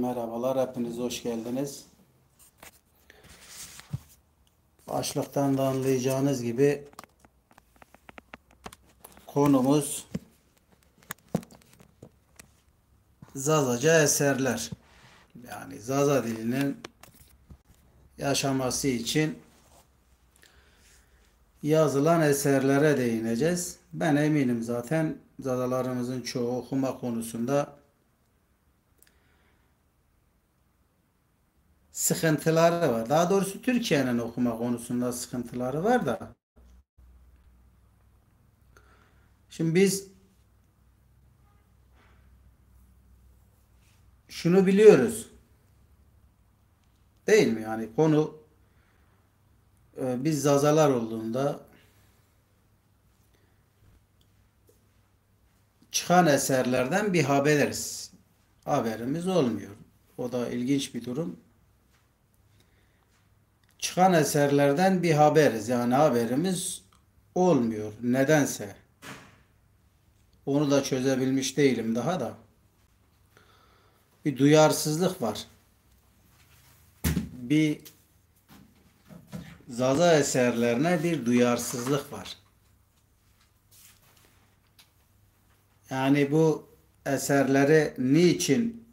Merhabalar, hepiniz hoş geldiniz. Başlıktan da anlayacağınız gibi konumuz Zazaca eserler. Yani Zaza dilinin yaşaması için yazılan eserlere değineceğiz. Ben eminim zaten Zazalarımızın çoğu okuma konusunda sıkıntıları var. Daha doğrusu Türkiye'nin okuma konusunda sıkıntıları var da. Şimdi biz şunu biliyoruz. Değil mi? Yani konu biz Zazalar olduğunda çıkan eserlerden bir haberiz. Haberimiz olmuyor. O da ilginç bir durum. Çıkan eserlerden bir haberiz. Yani haberimiz olmuyor. Nedense. Onu da çözebilmiş değilim daha da. Bir duyarsızlık var. Bir Zaza eserlerine bir duyarsızlık var. Yani bu eserleri niçin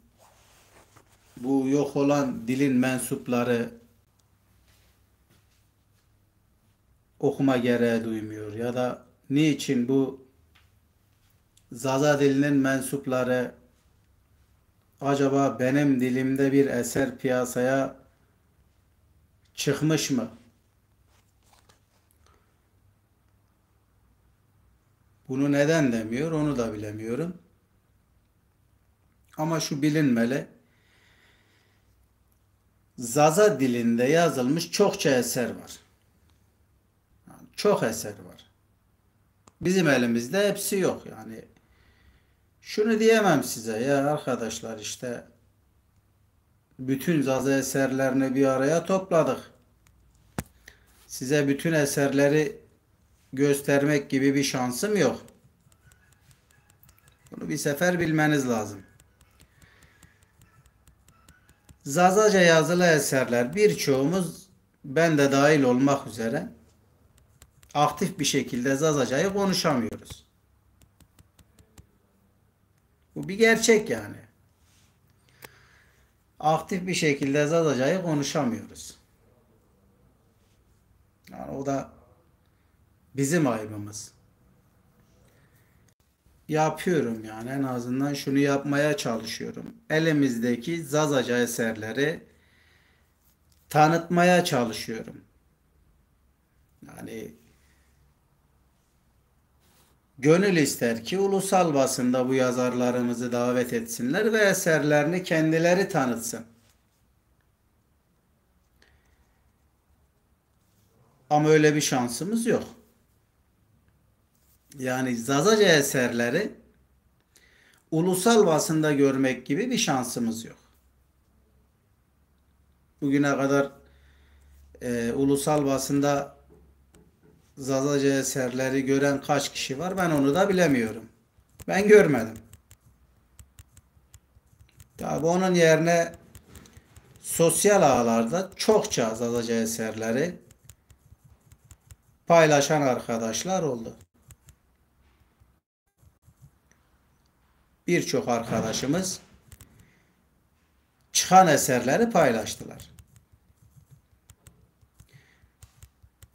bu yok olan dilin mensupları okuma gereği duymuyor ya da niçin bu Zaza dilinin mensupları acaba benim dilimde bir eser piyasaya çıkmış mı? Bunu neden demiyor onu da bilemiyorum. Ama şu bilinmeli. Zaza dilinde yazılmış çokça eser var. Yani çok eser var. Bizim elimizde hepsi yok. Yani şunu diyemem size ya arkadaşlar işte bütün Zaza eserlerini bir araya topladık. Size bütün eserleri göstermek gibi bir şansım yok. Bunu bir sefer bilmeniz lazım. Zazaca yazılı eserler birçoğumuz ben de dahil olmak üzere aktif bir şekilde Zazacayı konuşamıyoruz. Bu bir gerçek yani. Aktif bir şekilde Zazacayı konuşamıyoruz. Yani o da bizim aybımız. Yapıyorum yani en azından şunu yapmaya çalışıyorum. Elimizdeki Zazaca eserleri tanıtmaya çalışıyorum. Yani gönül ister ki ulusal basında bu yazarlarımızı davet etsinler ve eserlerini kendileri tanıtsın. Ama öyle bir şansımız yok. Yani Zazaca eserleri ulusal basında görmek gibi bir şansımız yok. Bugüne kadar ulusal basında Zazaca eserleri gören kaç kişi var ben onu da bilemiyorum. Ben görmedim. Tabi onun yerine sosyal ağlarda çokça Zazaca eserleri paylaşan arkadaşlar oldu. Birçok arkadaşımız çıkan eserleri paylaştılar.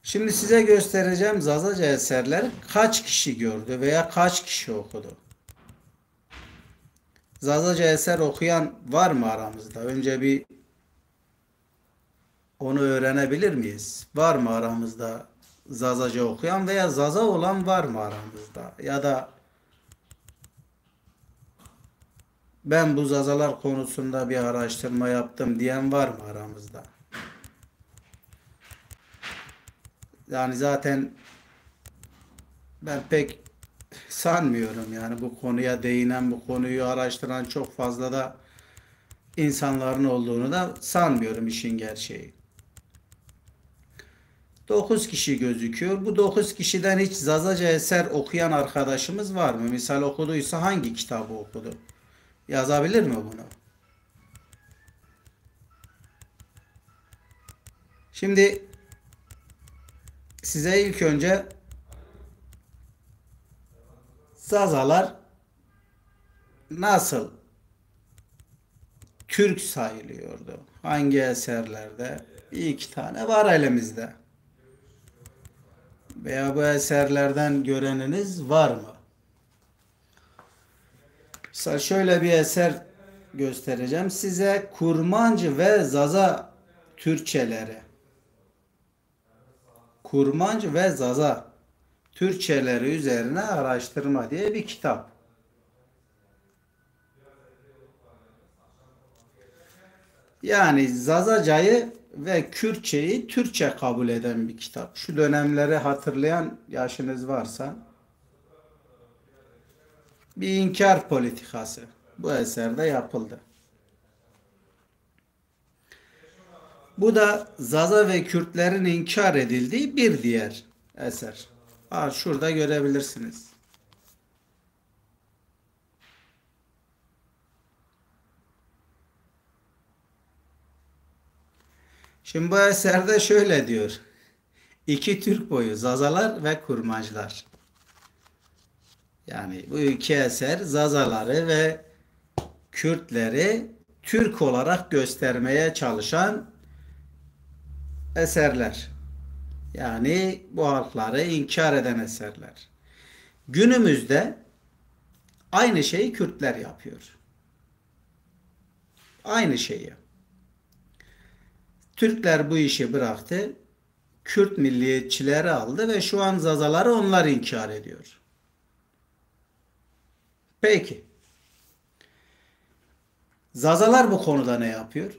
Şimdi size göstereceğim Zazaca eserleri kaç kişi gördü veya kaç kişi okudu. Zazaca eser okuyan var mı aramızda? Önce bir onu öğrenebilir miyiz? Var mı aramızda Zazaca okuyan veya Zaza olan var mı aramızda? Ya da ben bu Zazalar konusunda bir araştırma yaptım diyen var mı aramızda? Yani zaten ben pek sanmıyorum yani bu konuya değinen, bu konuyu araştıran çok fazla da insanların olduğunu da sanmıyorum işin gerçeği. 9 kişi gözüküyor. Bu 9 kişiden hiç Zazaca eser okuyan arkadaşımız var mı? Misal okuduysa hangi kitabı okudu? Yazabilir mi bunu? Şimdi size ilk önce Zazalar nasıl Türk sayılıyordu? Hangi eserlerde? Bir iki tane var elimizde. Veya bu eserlerden göreniniz var mı? Mesela şöyle bir eser göstereceğim size. Kurmancı ve Zaza Türkçeleri. Kurmancı ve Zaza Türkçeleri üzerine araştırma diye bir kitap. Yani Zazacayı ve Kürtçeyi Türkçe kabul eden bir kitap. Şu dönemleri hatırlayan yaşınız varsa, bir inkar politikası bu eserde yapıldı. Bu da Zaza ve Kürtlerin inkar edildiği bir diğer eser. Şurada görebilirsiniz. Şimdi bu eserde şöyle diyor. İki Türk boyu Zazalar ve Kurmancılar. Yani bu iki eser Zazaları ve Kürtleri Türk olarak göstermeye çalışan eserler. Yani bu halkları inkar eden eserler. Günümüzde aynı şeyi Kürtler yapıyor. Aynı şeyi. Türkler bu işi bıraktı. Kürt milliyetçileri aldı ve şu an Zazaları onlar inkar ediyor. Peki. Zazalar bu konuda ne yapıyor?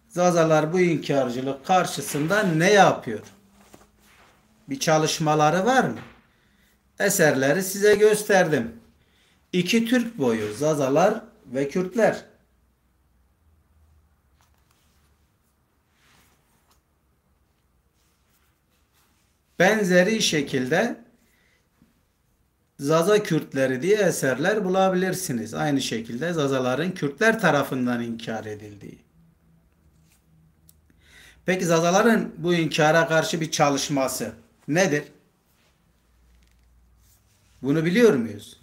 Zazalar bu inkarcılık karşısında ne yapıyor? Bir çalışmaları var mı? Eserleri size gösterdim. İki Türk boyu Zazalar ve Kürtler. Benzeri şekilde Zaza Kürtleri diye eserler bulabilirsiniz. Aynı şekilde Zazaların Kürtler tarafından inkar edildiği. Peki Zazaların bu inkara karşı bir çalışması nedir? Bunu biliyor muyuz?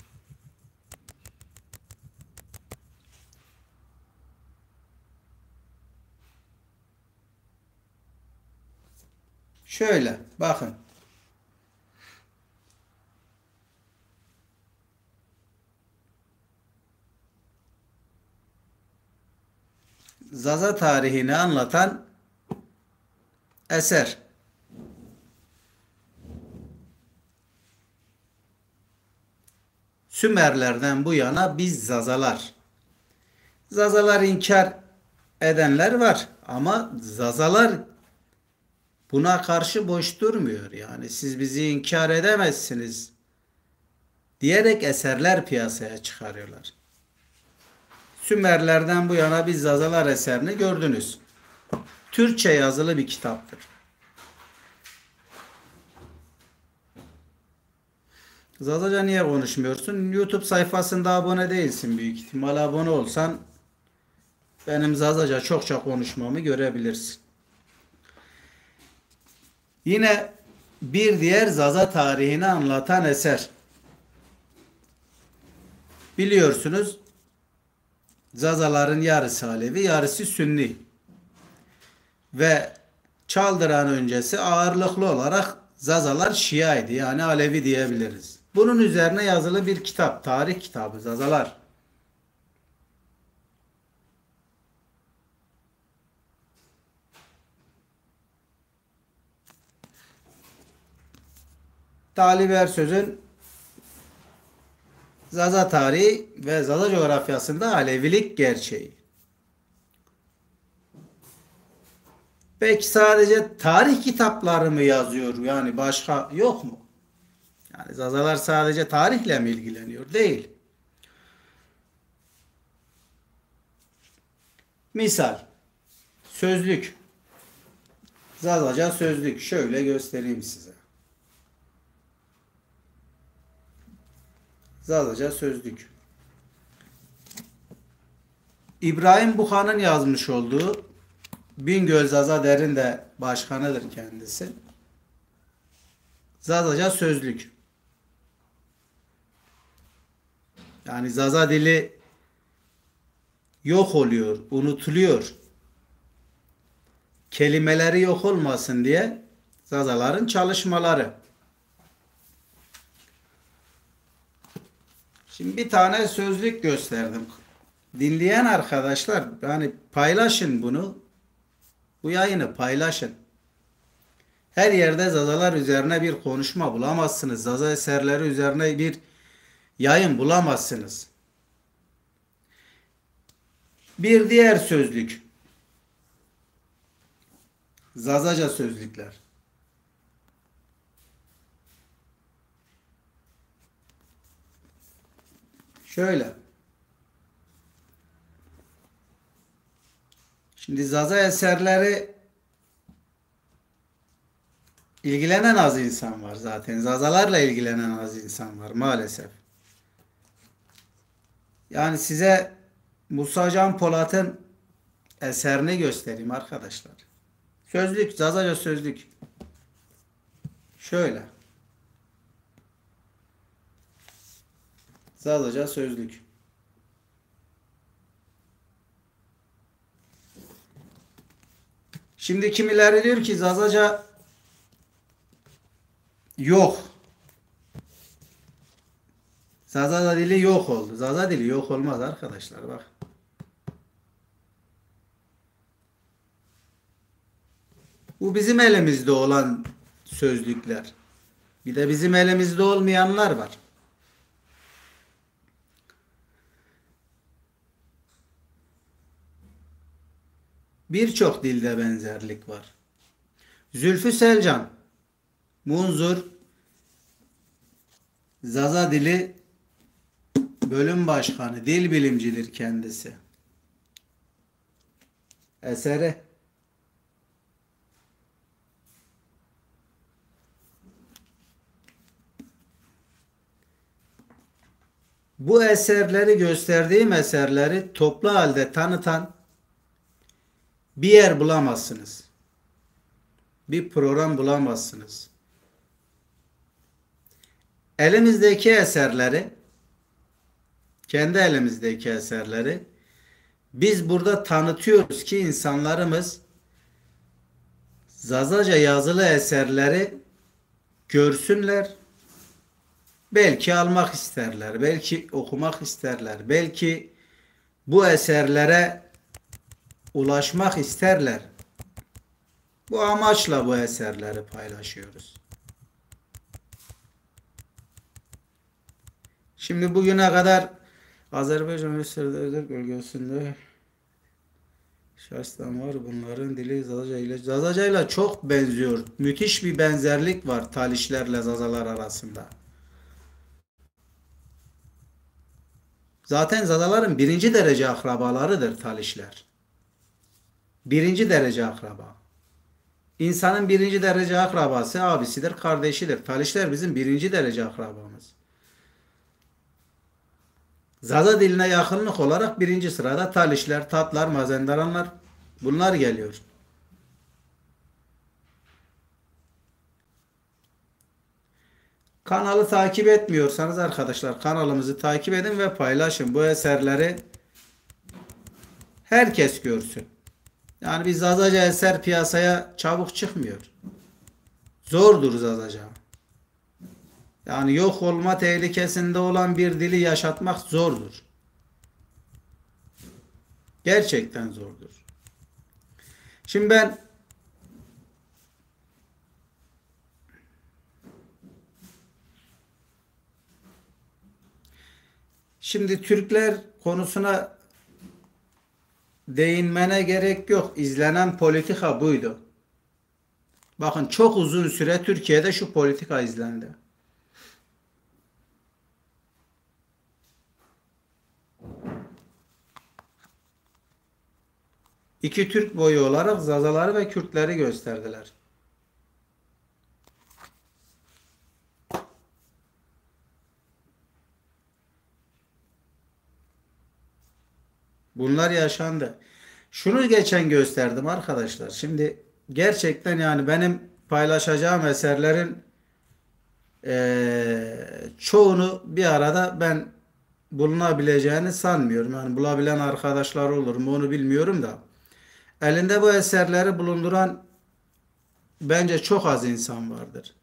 Şöyle bakın. Zaza tarihini anlatan eser. Sümerlerden bu yana biz Zazalar. Zazalar inkar edenler var ama Zazalar buna karşı boş durmuyor. Yani siz bizi inkar edemezsiniz diyerek eserler piyasaya çıkarıyorlar. Sümerlerden bu yana biz Zazalar eserini gördünüz. Türkçe yazılı bir kitaptır. Zazaca niye konuşmuyorsun? YouTube sayfasında abone değilsin büyük ihtimal. Abone olsan benim Zazaca çokça konuşmamı görebilirsin. Yine bir diğer Zaza tarihini anlatan eser. Biliyorsunuz Zazaların yarısı Alevi, yarısı Sünni. Ve Çaldıran öncesi ağırlıklı olarak Zazalar Şia'ydı. Yani Alevi diyebiliriz. Bunun üzerine yazılı bir kitap. Tarih kitabı Zazalar. Talip Ersöz'ün Zaza tarihi ve Zaza coğrafyasında Alevilik gerçeği. Peki sadece tarih kitapları mı yazıyor? Yani başka yok mu? Yani Zazalar sadece tarihle mi ilgileniyor? Değil. Misal, sözlük. Zazaca sözlük. Şöyle göstereyim size. Zazaca sözlük. İbrahim Buhan'ın yazmış olduğu, Bingöl Zaza Der'in de başkanıdır kendisi. Zazaca sözlük. Yani Zaza dili yok oluyor, unutuluyor. Kelimeleri yok olmasın diye Zazaların çalışmaları. Şimdi bir tane sözlük gösterdim. Dinleyen arkadaşlar, yani paylaşın bunu. Bu yayını paylaşın. Her yerde Zazalar üzerine bir konuşma bulamazsınız. Zaza eserleri üzerine bir yayın bulamazsınız. Bir diğer sözlük. Zazaca sözlükler. Şöyle. Şimdi Zaza eserleri ilgilenen az insan var zaten. Zazalarla ilgilenen az insan var maalesef. Yani size Musa Can Polat'ın eserini göstereyim arkadaşlar. Sözlük, Zazaca sözlük. Şöyle. Zazaca sözlük. Şimdi kimileri diyor ki Zazaca yok. Zaza dili yok oldu. Zaza dili yok olmaz arkadaşlar bak. Bu bizim elimizde olan sözlükler. Bir de bizim elimizde olmayanlar var. Birçok dilde benzerlik var. Zülfü Selcan, Munzur, Zaza dili bölüm başkanı, dil bilimcidir kendisi. Eseri bu eserleri gösterdiğim eserleri toplu halde tanıtan bir yer bulamazsınız. Bir program bulamazsınız. Elimizdeki eserleri, kendi elimizdeki eserleri biz burada tanıtıyoruz ki insanlarımız Zazaca yazılı eserleri görsünler. Belki almak isterler, belki okumak isterler, belki bu eserlere ulaşmak isterler. Bu amaçla bu eserleri paylaşıyoruz. Şimdi bugüne kadar Azerbaycan Özerk bölgesinde şahslar var. Bunların dili Zazaca ile çok benziyor. Müthiş bir benzerlik var Talişlerle Zazalar arasında. Zaten Zazaların birinci derece akrabalarıdır Talişler. Birinci derece akraba. İnsanın birinci derece akrabası abisidir, kardeşidir. Talişler bizim birinci derece akrabamız. Zaza diline yakınlık olarak birinci sırada Talişler, Tatlar, Mazenderanlar bunlar geliyor. Kanalı takip etmiyorsanız arkadaşlar kanalımızı takip edin ve paylaşın. Bu eserleri herkes görsün. Yani bir Zazaca eser piyasaya çabuk çıkmıyor. Zordur Zazaca. Yani yok olma tehlikesinde olan bir dili yaşatmak zordur. Gerçekten zordur. Şimdi ben Türkler konusuna değinmene gerek yok. İzlenen politika buydu. Bakın çok uzun süre Türkiye'de şu politika izlendi. İki Türk boyu olarak Zazaları ve Kürtleri gösterdiler. Bunlar yaşandı. Şunu geçen gösterdim arkadaşlar. Şimdi gerçekten yani benim paylaşacağım eserlerin çoğunu bir arada ben bulunabileceğini sanmıyorum. Yani bulabilen arkadaşlar olur mu onu bilmiyorum da. Elinde bu eserleri bulunduran bence çok az insan vardır.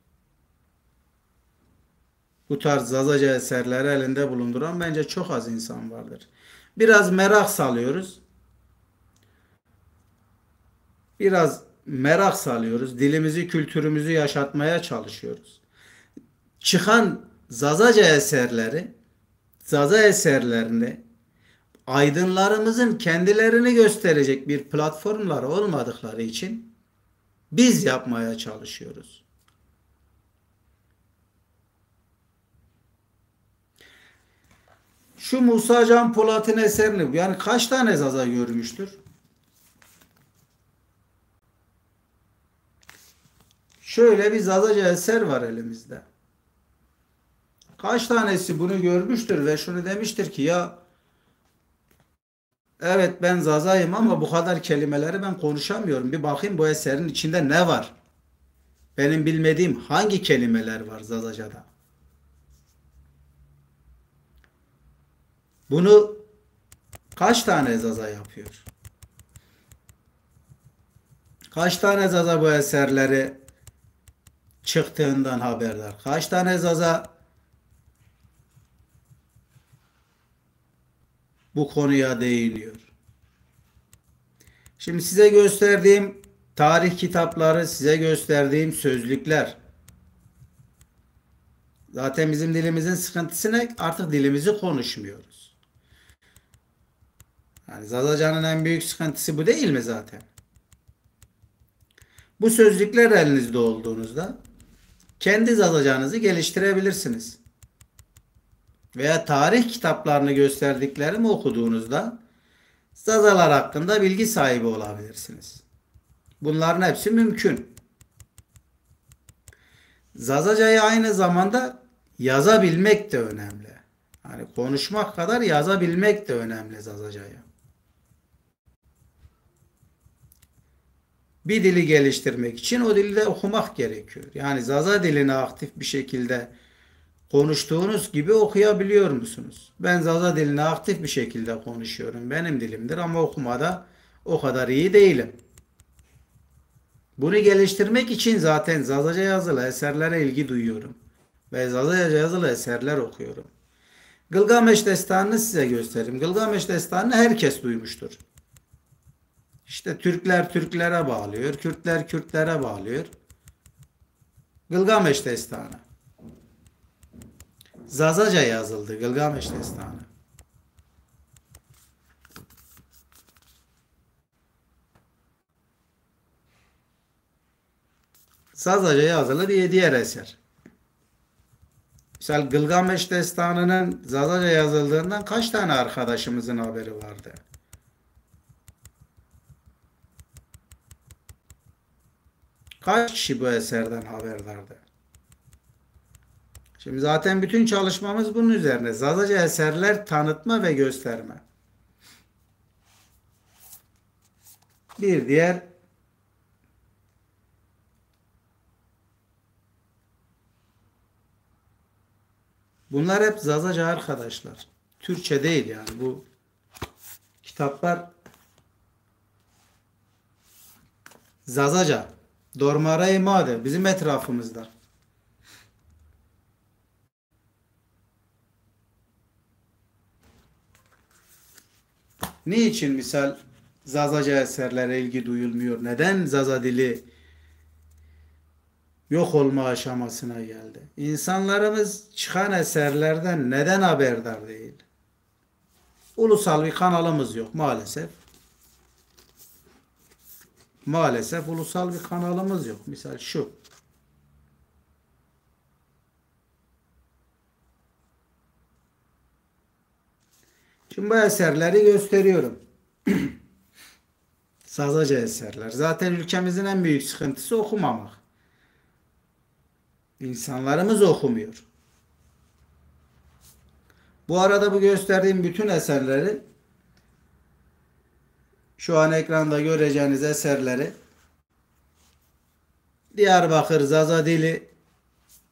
Bu tarz Zazaca eserleri elinde bulunduran bence çok az insan vardır. Biraz merak salıyoruz. Biraz merak salıyoruz. Dilimizi, kültürümüzü yaşatmaya çalışıyoruz. Çıkan Zazaca eserleri, Zaza eserlerini aydınlarımızın kendilerini gösterecek bir platformları olmadıkları için biz yapmaya çalışıyoruz. Şu Musa Can Polat'ın eserini yani kaç tane Zaza görmüştür? Şöyle bir Zazaca eser var elimizde. Kaç tanesi bunu görmüştür ve şunu demiştir ki ya evet ben Zaza'yım ama bu kadar kelimeleri ben konuşamıyorum. Bir bakayım bu eserin içinde ne var? Benim bilmediğim hangi kelimeler var Zazaca'da? Bunu kaç tane Zaza yapıyor? Kaç tane Zaza bu eserleri çıktığından haberdar? Kaç tane Zaza bu konuya değiniyor? Şimdi size gösterdiğim tarih kitapları, size gösterdiğim sözlükler. Zaten bizim dilimizin sıkıntısı ne? Artık dilimizi konuşmuyoruz. Yani Zazaca'nın en büyük sıkıntısı bu değil mi zaten? Bu sözlükler elinizde olduğunuzda kendi Zazaca'nızı geliştirebilirsiniz. Veya tarih kitaplarını gösterdiklerimi okuduğunuzda Zazalar hakkında bilgi sahibi olabilirsiniz. Bunların hepsi mümkün. Zazacayı aynı zamanda yazabilmek de önemli. Yani konuşmak kadar yazabilmek de önemli Zazacayı. Bir dili geliştirmek için o dili de okumak gerekiyor. Yani Zaza dilini aktif bir şekilde konuştuğunuz gibi okuyabiliyor musunuz? Ben Zaza dilini aktif bir şekilde konuşuyorum. Benim dilimdir ama okumada o kadar iyi değilim. Bunu geliştirmek için zaten Zazaca yazılı eserlere ilgi duyuyorum. Ve Zazaca yazılı eserler okuyorum. Gılgameş Destanı'nı size göstereyim. Gılgameş Destanı'nı herkes duymuştur. İşte Türkler Türklere bağlıyor, Kürtler Kürtlere bağlıyor. Gılgameş Destanı. Zazaca yazıldı Gılgameş Destanı. Zazaca yazılı bir diğer eser. Mesela Gılgameş Destanı'nın Zazaca yazıldığından kaç tane arkadaşımızın haberi vardı? Kaç kişi bu eserden haberdardı? Şimdi zaten bütün çalışmamız bunun üzerine. Zazaca eserler tanıtma ve gösterme. Bir diğer bunlar hep Zazaca arkadaşlar. Türkçe değil yani bu kitaplar Zazaca. Dormara-i Made bizim etrafımızda. Niçin misal Zazaca eserlere ilgi duyulmuyor? Neden Zaza dili yok olma aşamasına geldi? İnsanlarımız çıkan eserlerden neden haberdar değil? Ulusal bir kanalımız yok maalesef. Maalesef ulusal bir kanalımız yok. Misal şu. Şimdi bu eserleri gösteriyorum. Zazaca eserler. Zaten ülkemizin en büyük sıkıntısı okumamak. İnsanlarımız okumuyor. Bu arada bu gösterdiğim bütün eserleri Şu an ekranda göreceğiniz eserleri Diyarbakır Zaza Dili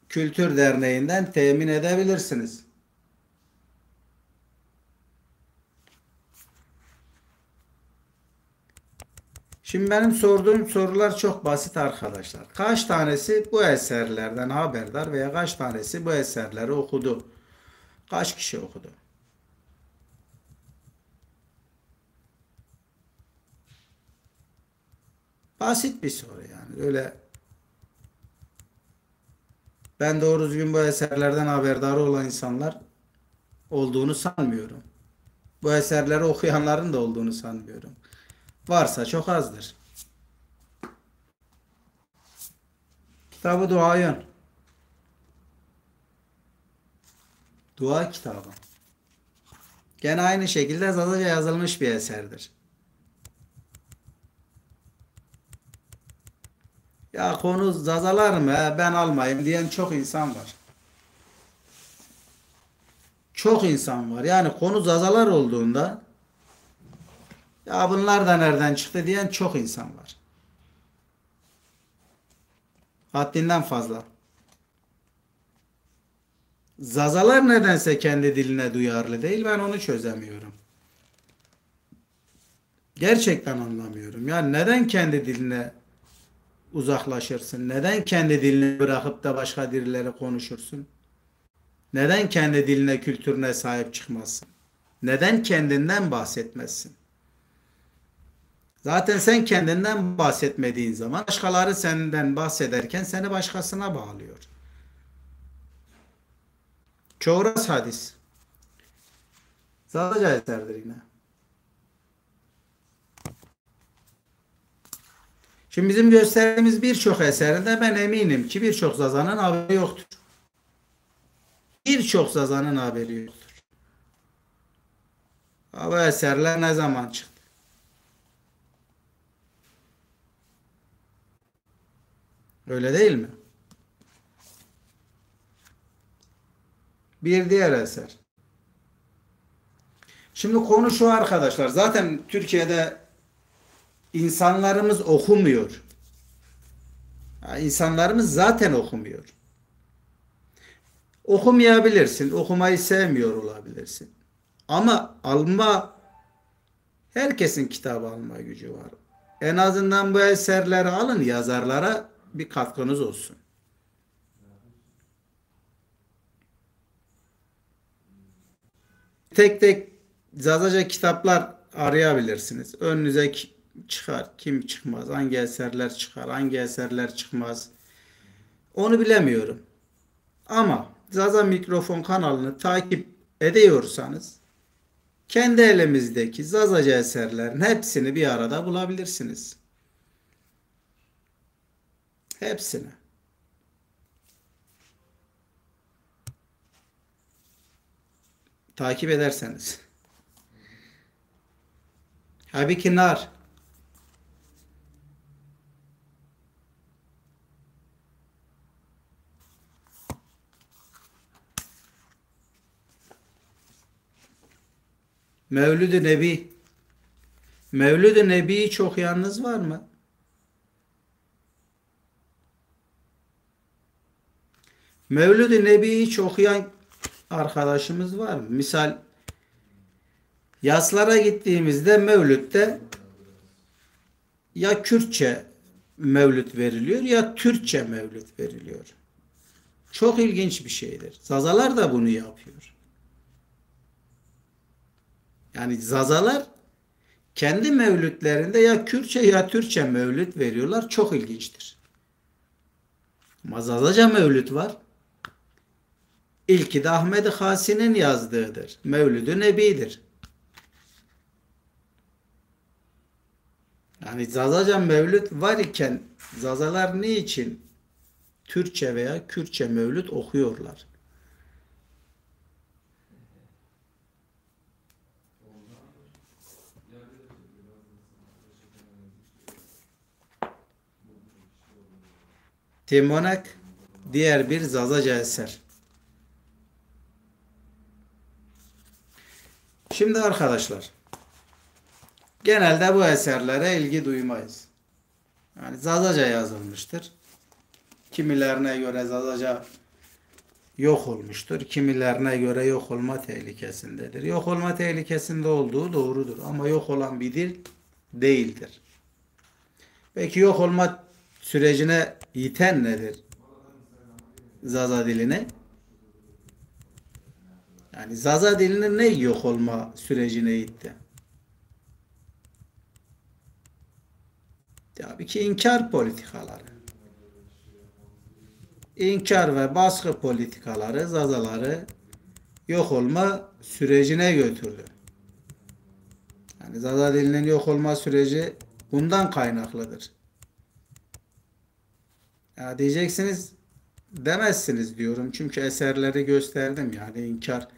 Kültür Derneği'nden temin edebilirsiniz. Şimdi benim sorduğum sorular çok basit arkadaşlar. Kaç tanesi bu eserlerden haberdar veya kaç tanesi bu eserleri okudu? Kaç kişi okudu? Basit bir soru yani. Öyle ben doğru düzgün bu eserlerden haberdar olan insanlar olduğunu sanmıyorum. Bu eserleri okuyanların da olduğunu sanmıyorum. Varsa çok azdır. Kitabı Duayın. Dua kitabı. Gene aynı şekilde Zazaca yazılmış bir eserdir. Ya konu Zazalar mı? Ben almayayım diyen çok insan var. Çok insan var. Yani konu Zazalar olduğunda ya bunlar da nereden çıktı diyen çok insan var. Haddinden fazla. Zazalar nedense kendi diline duyarlı değil. Ben onu çözemiyorum. Gerçekten anlamıyorum. Yani neden kendi diline uzaklaşırsın? Neden kendi dilini bırakıp da başka dillere konuşursun? Neden kendi diline, kültürüne sahip çıkmazsın? Neden kendinden bahsetmezsin? Zaten sen kendinden bahsetmediğin zaman başkaları senden bahsederken seni başkasına bağlıyor. Çoğraz hadis. Zazaca eserdir yine. Şimdi bizim gösterdiğimiz birçok eserinde ben eminim ki birçok Zaza'nın haberi yoktur. Birçok Zaza'nın haberi yoktur. Bu eserler ne zaman çıktı? Öyle değil mi? Bir diğer eser. Şimdi konu şu arkadaşlar. Zaten Türkiye'de insanlarımız okumuyor. Ya İnsanlarımız zaten okumuyor. Okumayabilirsin. Okumayı sevmiyor olabilirsin. Ama herkesin kitabı alma gücü var. En azından bu eserleri alın, yazarlara bir katkınız olsun. Tek tek Zazaca kitaplar arayabilirsiniz. Önünüze çıkar, kim çıkmaz, hangi eserler çıkar, hangi eserler çıkmaz. Onu bilemiyorum. Ama Zaza Mikrofon kanalını takip ediyorsanız kendi elimizdeki Zazaca eserlerin hepsini bir arada bulabilirsiniz. Hepsini. Takip ederseniz. Halbuki nar. Mevlid-i Nebi. Mevlid-i Nebi'yi çok yalnız var mı? Mevlid-i Nebi'yi çok okuyan arkadaşımız var mı? Misal yaslara gittiğimizde Mevlüt'te ya Kürtçe Mevlüt veriliyor ya Türkçe Mevlüt veriliyor. Çok ilginç bir şeydir. Zazalar da bunu yapıyor. Yani Zazalar kendi mevlütlerinde ya Kürtçe ya Türkçe mevlüt veriyorlar. Çok ilginçtir. Ama Zazaca mevlüt var. İlki de Ahmed-i Hasi'nin yazdığıdır. Mevlid-i Nebi'dir. Yani Zazaca mevlüt var iken Zazalar niçin Türkçe veya Kürtçe mevlüt okuyorlar? Timonek diğer bir Zazaca eser. Şimdi arkadaşlar genelde bu eserlere ilgi duymayız. Yani Zazaca yazılmıştır. Kimilerine göre Zazaca yok olmuştur. Kimilerine göre yok olma tehlikesindedir. Yok olma tehlikesinde olduğu doğrudur. Ama yok olan bir dil değildir. Peki yok olma sürecine iten nedir? Zaza dilini. Yani Zaza dilinin ne yok olma sürecine itti? Tabii ki inkar politikaları. İnkar ve baskı politikaları Zazaları yok olma sürecine götürdü. Yani Zaza dilinin yok olma süreci bundan kaynaklıdır. Ya diyeceksiniz, demezsiniz diyorum. Çünkü eserleri gösterdim. Yani inkar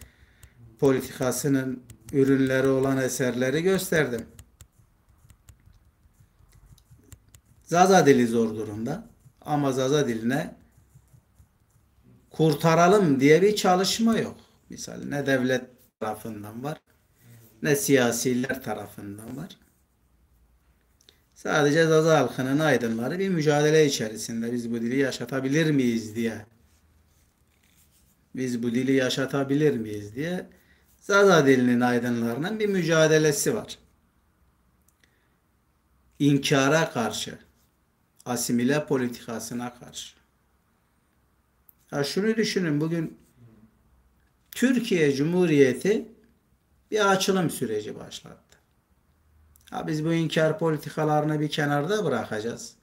politikasının ürünleri olan eserleri gösterdim. Zaza dili zor durumda. Ama Zaza diline kurtaralım diye bir çalışma yok. Misal ne devlet tarafından var, ne siyasiler tarafından var. Sadece Zaza halkının aydınları bir mücadele içerisinde biz bu dili yaşatabilir miyiz diye. Biz bu dili yaşatabilir miyiz diye Zaza dilinin aydınlarının bir mücadelesi var. İnkara karşı, asimile politikasına karşı. Ya şunu düşünün, bugün Türkiye Cumhuriyeti bir açılım süreci başlattı. Ha biz bu inkar politikalarını bir kenarda bırakacağız.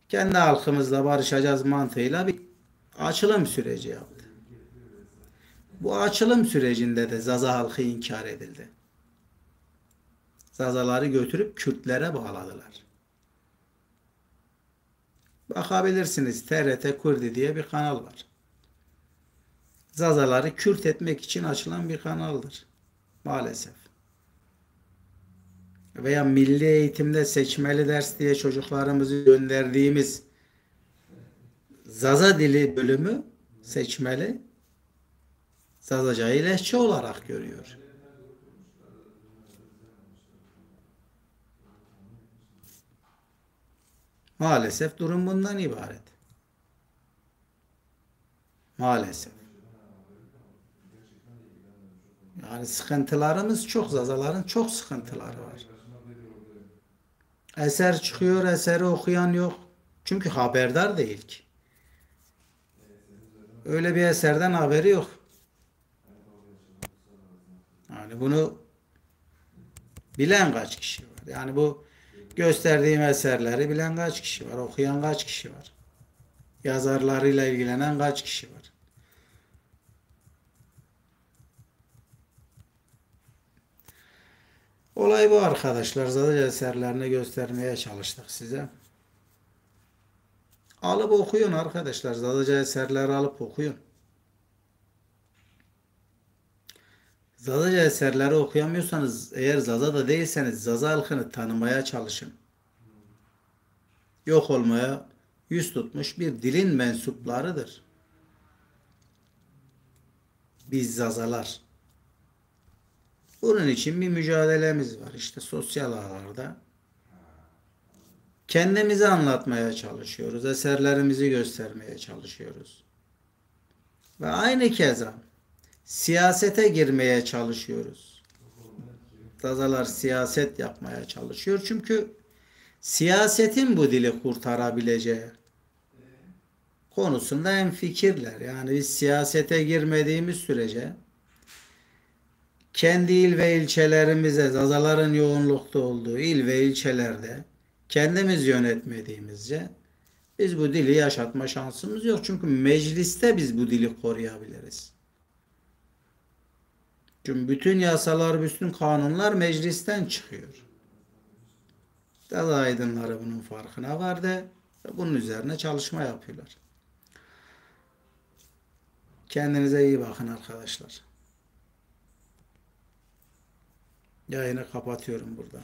Kendi halkımızla barışacağız mantığıyla bir açılım süreci yaptı. Bu açılım sürecinde de Zaza halkı inkar edildi. Zazaları götürüp Kürtlere bağladılar. Bakabilirsiniz, TRT Kurdi diye bir kanal var. Zazaları Kürt etmek için açılan bir kanaldır. Maalesef. Veya milli eğitimde seçmeli ders diye çocuklarımızı gönderdiğimiz Zaza dili bölümü seçmeli Zazacayı lehçe olarak görüyor. Maalesef durum bundan ibaret. Maalesef. Yani sıkıntılarımız çok. Zazaların çok sıkıntıları var. Eser çıkıyor, eseri okuyan yok. Çünkü haberdar değil ki. Öyle bir eserden haberi yok. Yani bunu bilen kaç kişi var? Yani bu gösterdiğim eserleri bilen kaç kişi var? Okuyan kaç kişi var? Yazarlarıyla ilgilenen kaç kişi var? Olay bu arkadaşlar. Zaten eserlerini göstermeye çalıştık size. Alıp okuyun arkadaşlar. Zadıca eserleri alıp okuyun. Zadıca eserleri okuyamıyorsanız, eğer Zaza'da değilseniz Zaza halkını tanımaya çalışın. Yok olmaya yüz tutmuş bir dilin mensuplarıdır biz Zazalar. Bunun için bir mücadelemiz var. İşte sosyal ağlarda. Kendimizi anlatmaya çalışıyoruz. Eserlerimizi göstermeye çalışıyoruz. Ve aynı keza siyasete girmeye çalışıyoruz. Zazalar siyaset yapmaya çalışıyor. Çünkü siyasetin bu dili kurtarabileceği konusunda hemfikirler. Yani biz siyasete girmediğimiz sürece kendi il ve ilçelerimize, Zazaların yoğunlukta olduğu il ve ilçelerde kendimiz yönetmediğimizce biz bu dili yaşatma şansımız yok. Çünkü mecliste biz bu dili koruyabiliriz. Çünkü bütün yasalar, bütün kanunlar meclisten çıkıyor. Zaza aydınları bunun farkına vardı ve bunun üzerine çalışma yapıyorlar. Kendinize iyi bakın arkadaşlar. Yayını kapatıyorum burada.